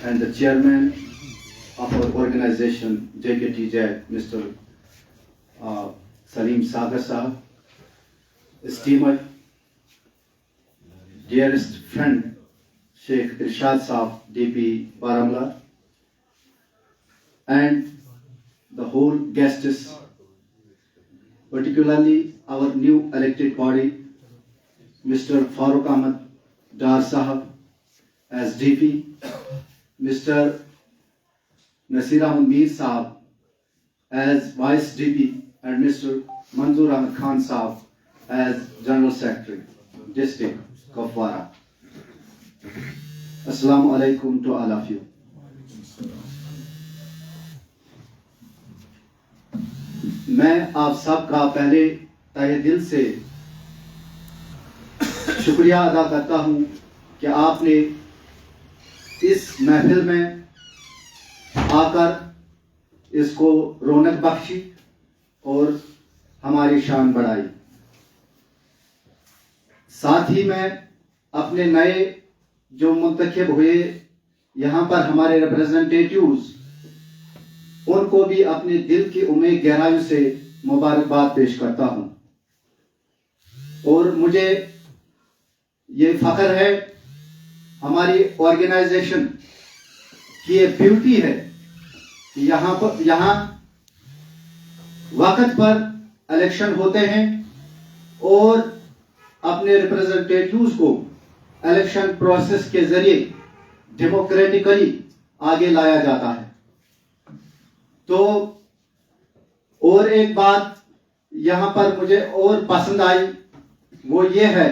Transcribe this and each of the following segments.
and the chairman of our organization, JKTJ, Mr. Salim Sagar Sahab, esteemed dearest friend, Sheikh Irshad Sahab, DP Baramulla, and the whole guests, particularly our new elected body, Mr. Farooq Ahmad Dar Sahab as DP, Mr. Nasir Ahmad Mir Sahab as Vice DP, and Mr. Manzoor Ahmad Khan Sahab as General Secretary, District Kupwara. Assalamu alaikum to all of you. मैं आप सबका पहले तहे दिल से शुक्रिया अदा करता हूं कि आपने इस महफिल में आकर इसको रौनक बख्शी और हमारी शान बढ़ाई। साथ ही मैं अपने नए जो मुंतखब हुए यहाँ पर हमारे रिप्रेजेंटेटिव्स, उनको भी अपने दिल की उम्मीद गहराई से मुबारकबाद पेश करता हूं। और मुझे ये फख्र है, हमारी ऑर्गेनाइजेशन की ये ब्यूटी है कि यहाँ वक्त पर इलेक्शन होते हैं और अपने रिप्रेजेंटेटिव्स को इलेक्शन प्रोसेस के जरिए डेमोक्रेटिकली आगे लाया जाता है। तो और एक बात यहाँ पर मुझे और पसंद आई, वो ये है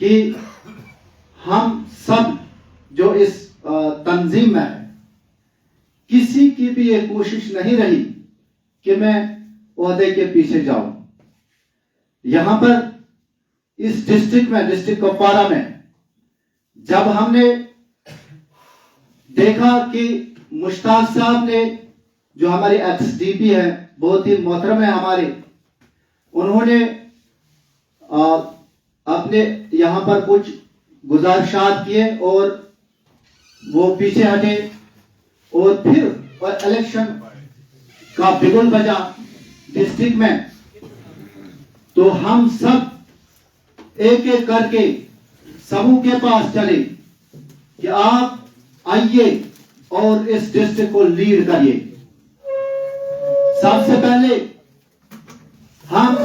कि हम सब जो इस तंजीम में है, किसी की भी ये कोशिश नहीं रही कि मैं ओहदे के पीछे जाऊं। यहाँ पर इस डिस्ट्रिक्ट में, डिस्ट्रिक्ट कुपवारा में, जब हमने देखा कि मुश्ताक साहब ने, जो हमारे एक्स-डीपी है, बहुत ही मोहतरम है हमारे, उन्होंने अपने यहाँ पर कुछ गुजारिशात किए और वो पीछे हटे और फिर इलेक्शन का बिगुल बजा डिस्ट्रिक्ट में। तो हम सब एक एक करके समूह के पास चले कि आप आइए और इस डिस्ट्रिक्ट को लीड करिए। सबसे पहले हम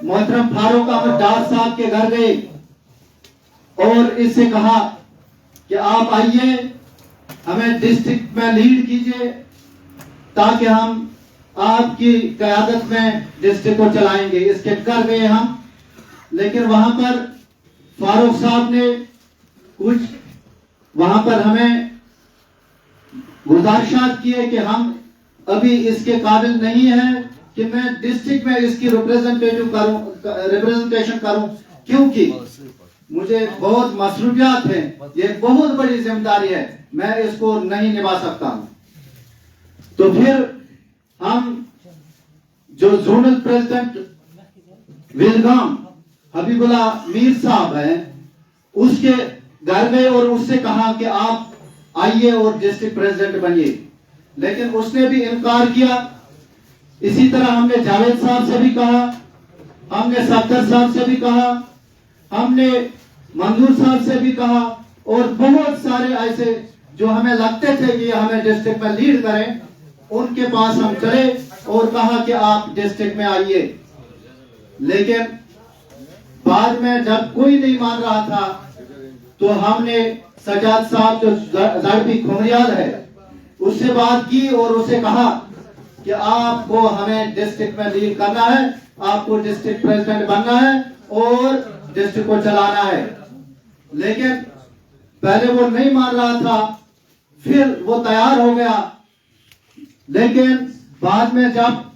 मोहतरम फारूक अहमद डार साहब के घर गए और इससे कहा कि आप आइए, हमें डिस्ट्रिक्ट में लीड कीजिए ताकि हम आपकी क़यादत में डिस्ट्रिक्ट को चलाएंगे। इसके कर गए हम, लेकिन वहां पर फारूक साहब ने कुछ वहां पर हमें गुजारिशात किए कि हम अभी इसके काबिल नहीं है कि मैं डिस्ट्रिक्ट में इसकी रिप्रेजेंटेशन करूं, क्योंकि मुझे बहुत मसरूफियात है, ये बहुत बड़ी जिम्मेदारी है, मैं इसको नहीं निभा सकता हूं। तो फिर हम जो जोनल प्रेसिडेंट विलगाम हबीबुल्ला मीर साहब हैं, उसके घर गए और उससे कहा कि आप आइए और डिस्ट्रिक्ट प्रेसिडेंट बनिए, लेकिन उसने भी इनकार किया। इसी तरह हमने जावेद साहब से भी कहा, हमने सफदर साहब से भी कहा, हमने मंजूर साहब से भी कहा, और बहुत सारे ऐसे जो हमें लगते थे कि हमें डिस्ट्रिक्ट में लीड करें, उनके पास हम चले और कहा कि आप डिस्ट्रिक्ट में आइए। लेकिन बाद में जब कोई नहीं मान रहा था, तो हमने सजाद साहब जो ज़ाड़पी खुमरियाल है, उससे बात की और उसे कहा कि आपको हमें डिस्ट्रिक्ट में लीड करना है, आपको डिस्ट्रिक्ट प्रेसिडेंट बनना है और डिस्ट्रिक्ट को चलाना है। लेकिन पहले वो नहीं मान रहा था, फिर वो तैयार हो गया, लेकिन बाद में जब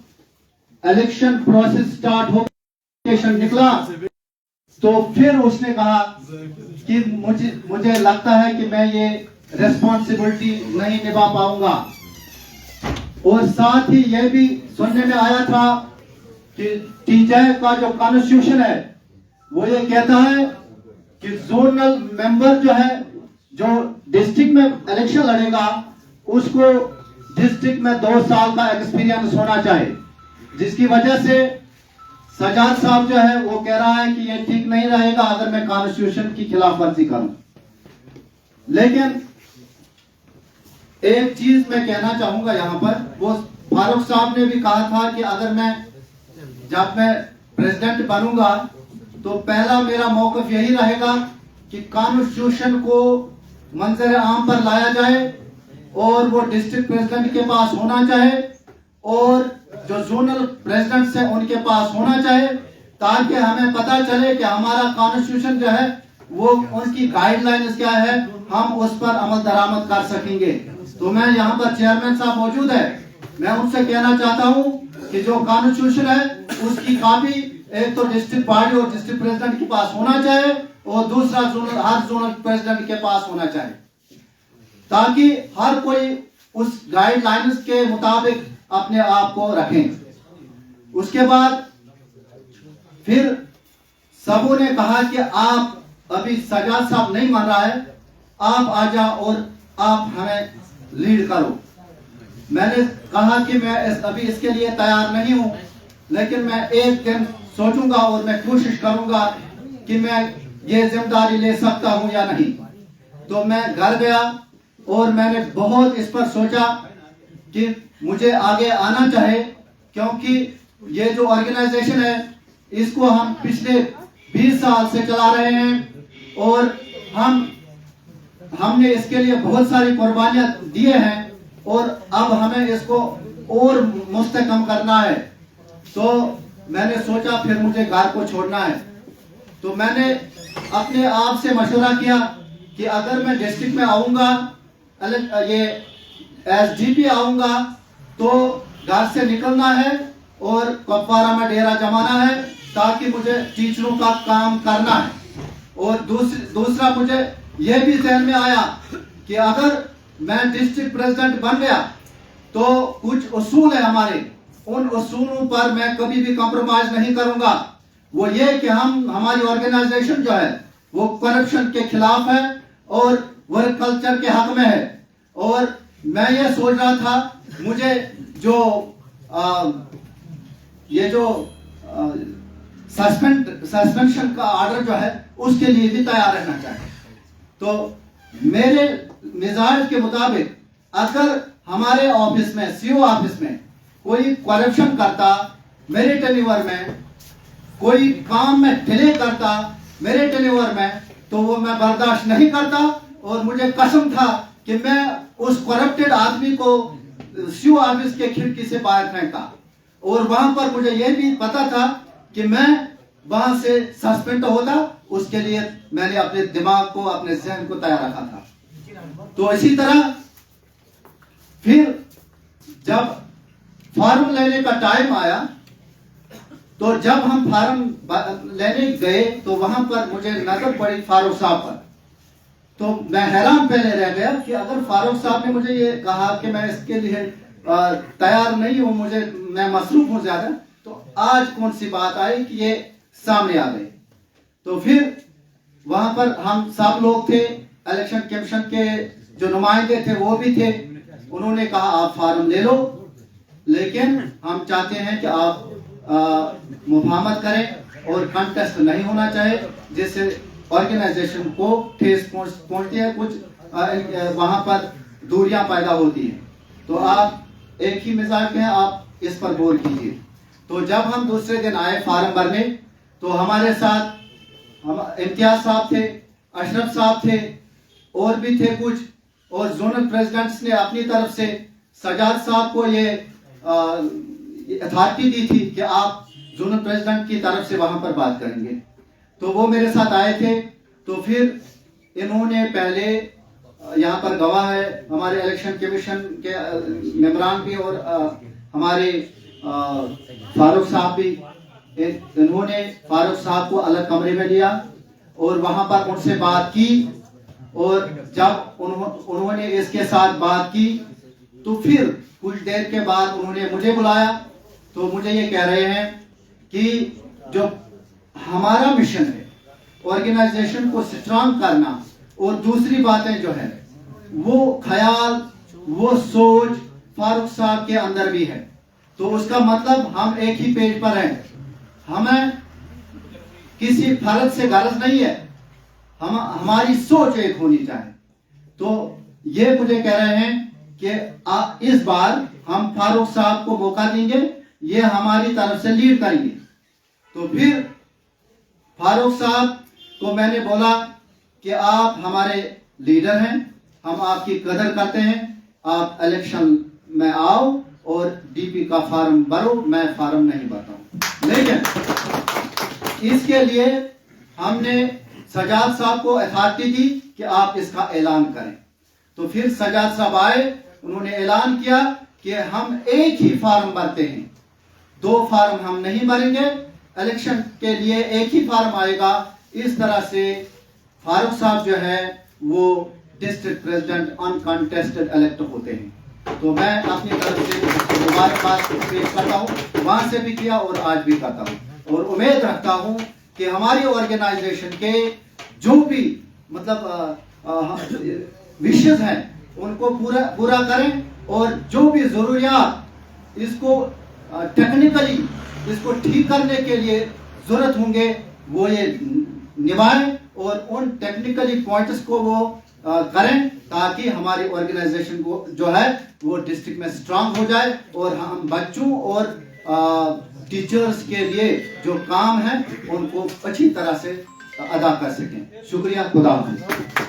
इलेक्शन प्रोसेस स्टार्ट हो, निकला, तो फिर उसने कहा कि मुझे लगता है कि मैं ये रेस्पॉन्सिबिलिटी नहीं निभा पाऊंगा। और साथ ही यह भी सुनने में आया था कि टीजे का जो कॉन्स्टिट्यूशन है, वो ये कहता है कि जोनल मेंबर जो है, जो डिस्ट्रिक्ट में इलेक्शन लड़ेगा उसको डिस्ट्रिक्ट में 2 साल का एक्सपीरियंस होना चाहिए, जिसकी वजह से सजाद साहब जो है वो कह रहा है कि ये ठीक नहीं रहेगा अगर मैं कॉन्स्टिट्यूशन की खिलाफ वर्जी करूं। लेकिन एक चीज मैं कहना चाहूंगा यहां पर, वो फारूक साहब ने भी कहा था कि अगर जब मैं प्रेसिडेंट बनूंगा तो पहला मेरा मौकफ यही रहेगा कि कॉन्स्टिट्यूशन को मंजर आम पर लाया जाए और वो डिस्ट्रिक्ट प्रेसिडेंट के पास होना चाहिए और जो जोनल प्रेसिडेंट्स हैं उनके पास होना चाहिए, ताकि हमें पता चले कि हमारा कॉन्स्टिट्यूशन जो है वो उनकी गाइडलाइंस क्या है, हम उस पर अमल दरामद कर सकेंगे। तो मैं यहाँ पर चेयरमैन साहब मौजूद है, मैं उनसे कहना चाहता हूँ कि जो कॉन्स्टिट्यूशन है उसकी कॉपी एक तो डिस्ट्रिक्ट बॉडी और डिस्ट्रिक्ट प्रेसिडेंट के पास होना चाहिए और दूसरा हर जोनल प्रेसिडेंट के पास होना चाहिए, ताकि हर कोई उस गाइडलाइंस के मुताबिक अपने आप को रखें। उसके बाद फिर सबों ने कहा कि आप अभी सजाद साहब नहीं मान रहा है, आप आ जाओ और आप हमें लीड करो। मैंने कहा कि मैं अभी इसके लिए तैयार नहीं हूं, लेकिन मैं एक दिन सोचूंगा और मैं कोशिश करूंगा कि मैं ये जिम्मेदारी ले सकता हूं या नहीं। तो मैं घर गया और मैंने बहुत इस पर सोचा कि मुझे आगे आना चाहिए, क्योंकि ये जो ऑर्गेनाइजेशन है इसको हम पिछले 20 साल से चला रहे हैं और हमने इसके लिए बहुत सारी कुर्बानियां दिए हैं और अब हमें इसको और मुस्तकम करना है। तो मैंने सोचा फिर मुझे घर को छोड़ना है। तो मैंने अपने आप से मशवरा किया कि अगर मैं डिस्ट्रिक्ट में आऊंगा, ये एसडीपी आऊंगा, तो घर से निकलना है और कुपवारा में डेरा जमाना है, ताकि मुझे टीचरों का काम करना है। और दूसरा मुझे यह भी ध्यान में आया कि अगर मैं डिस्ट्रिक्ट प्रेसिडेंट बन गया तो कुछ उसूल है हमारे, उन उसूलों पर मैं कभी भी कॉम्प्रोमाइज नहीं करूंगा। वो ये कि हमारी ऑर्गेनाइजेशन जो है वो करप्शन के खिलाफ है और वर्क कल्चर के हक में है। और मैं ये सोच रहा था मुझे ये जो सस्पेंशन का ऑर्डर जो है उसके लिए भी तैयार रहना चाहिए। तो मेरे मिजाज के मुताबिक अगर हमारे ऑफिस में, सीओ ऑफिस में कोई करप्शन करता, मेरे टेन्योर में कोई काम में डिले करता मेरे टेन्योर में, तो वो मैं बर्दाश्त नहीं करता। और मुझे कसम था कि मैं उस करप्टेड आदमी को सीओ ऑफिस के खिड़की से बाहर फेंका। और वहां पर मुझे यह भी पता था कि मैं वहां से सस्पेंड होता, उसके लिए मैंने अपने दिमाग को, अपने जहन को तैयार रखा था। तो इसी तरह फिर जब फॉर्म लेने का टाइम आया, तो जब हम फॉर्म लेने गए तो वहां पर मुझे नजर पड़ी फारूक साहब पर। तो मैं हैरान पहले रह गया कि अगर फारूक साहब ने मुझे ये कहा कि मैं इसके लिए तैयार नहीं हूं, मैं मसरूफ हूं ज्यादा, तो आज कौन सी बात आई कि ये सामने आ गए। तो फिर वहां पर हम सब लोग थे, इलेक्शन कमीशन के जो नुमाइंदे थे वो भी थे। उन्होंने कहा आप फॉर्म ले लो, लेकिन हम चाहते हैं कि आप मुफाहमत करें और कंटेस्ट नहीं होना चाहिए, जिससे ऑर्गेनाइजेशन को ठेस पहुंचती है, कुछ वहां पर दूरियां पैदा होती हैं। तो आप एक ही मिजाज के हैं, आप इस पर गौर कीजिए। तो जब हम दूसरे दिन आए फॉर्म भरने, तो हमारे साथ इम्तियाज साहब थे, अशरफ साहब थे, और भी थे कुछ, और जोनल प्रेसिडेंट्स ने अपनी तरफ से सजाद साहब को ये अथॉरिटी दी थी कि आप जोनल प्रेसिडेंट की तरफ से वहां पर बात करेंगे। तो वो मेरे साथ आए थे। तो फिर इन्होंने पहले यहाँ पर गवाह है हमारे इलेक्शन कमीशन के मेंबरान भी और हमारे फारूक साहब भी, इन्होंने फारूक साहब को अलग कमरे में लिया और वहां पर उनसे बात की। और जब उन्होंने इसके साथ बात की तो फिर कुछ देर के बाद उन्होंने मुझे बुलाया। तो मुझे ये कह रहे हैं कि जो हमारा मिशन है ऑर्गेनाइजेशन को स्ट्रांग करना, और दूसरी बातें जो है वो ख्याल, वो सोच फारूक साहब के अंदर भी है। तो उसका मतलब हम एक ही पेज पर हैं। हमें किसी फर्क से गरज नहीं है, हमारी सोच एक होनी चाहिए। तो ये मुझे कह रहे हैं कि इस बार हम फारूक साहब को मौका देंगे, ये हमारी तरफ से लीड करेंगे। तो फिर फारूक साहब को मैंने बोला कि आप हमारे लीडर हैं, हम आपकी कदर करते हैं, आप इलेक्शन में आओ और डीपी का फार्म भरो, मैं फार्म नहीं भरता। लेकिन इसके लिए हमने सजाद साहब को अथॉरिटी दी कि आप इसका ऐलान करें। तो फिर सजाद साहब आए, उन्होंने ऐलान किया कि हम एक ही फार्म भरते हैं, 2 फार्म हम नहीं भरेंगे, इलेक्शन के लिए एक ही फार्म आएगा। इस तरह से फारूक साहब जो है वो डिस्ट्रिक्ट प्रेसिडेंट अनकंटेस्टेड इलेक्ट होते हैं। तो मैं अपनी तरफ से मुबारकबाद पेश करता हूँ, वहां से भी किया और आज भी करता हूँ, और उम्मीद रखता हूँ कि हमारी ऑर्गेनाइजेशन के जो भी मतलब विशेष हैं उनको पूरा करें, और जो भी जरूरियात इसको टेक्निकली इसको ठीक करने के लिए जरूरत होंगे वो ये निभाएं, और उन टेक्निकली पॉइंट्स को वो करें, ताकि हमारी ऑर्गेनाइजेशन को जो है वो डिस्ट्रिक्ट में स्ट्रांग हो जाए, और हम बच्चों और टीचर्स के लिए जो काम है उनको अच्छी तरह से अदा कर सकें। शुक्रिया, खुदा हाफिज़।